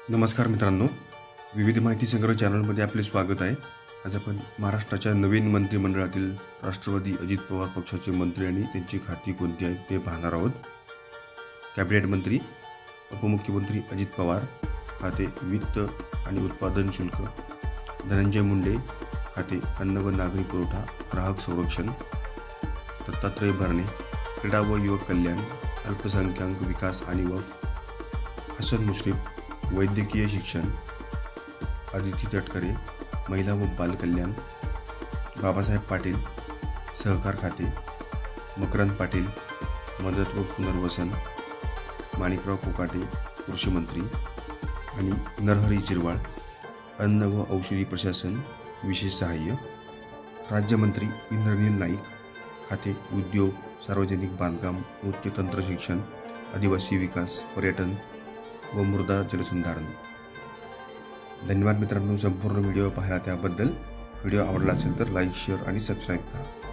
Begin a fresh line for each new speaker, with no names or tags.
नमस्कार मित्रांनो, विविध माहिती संग्रह चॅनलमध्ये आपले स्वागत आहे. आज आपण महाराष्ट्राच्या नवीन मंत्रिमंडळातील राष्ट्रवादी अजित पवार पक्षाचे मंत्री आणि त्यांची खाती कोणती आहेत ते पाहणार आहोत. कॅबिनेट मंत्री उपमुख्यमंत्री अजित पवार, खाते वित्त आणि उत्पादन शुल्क. धनंजय मुंडे, खाते अन्न व नागरी पुरवठा ग्राहक संरक्षण. दत्तात्रय भरणे, क्रीडा व युवक कल्याण, अल्पसंख्याक विकास आणि वक्फ. हसन मुश्रीफ, वैद्यकीय शिक्षण. आदिती तटकरे, महिला व बालकल्याण. बाबासाहेब पाटील, सहकार खाते. मकरंद पाटील, मदत व पुनर्वसन. माणिकराव कोकाटे, कृषी मंत्री. आणि नरहरी झिरवाळ, अन्न व औषधी प्रशासन विशेष सहाय्य. राज्यमंत्री इंद्रनील नाईक, खाते उद्योग, सार्वजनिक बांधकाम, उच्च तंत्र शिक्षण, आदिवासी विकास, पर्यटन व मृदा जलसंधारण. धन्यवाद मित्रांनो, संपूर्ण व्हिडिओ पाहिला त्याबद्दल. व्हिडिओ आवडला असेल तर लाईक, शेअर आणि सबस्क्राईब करा.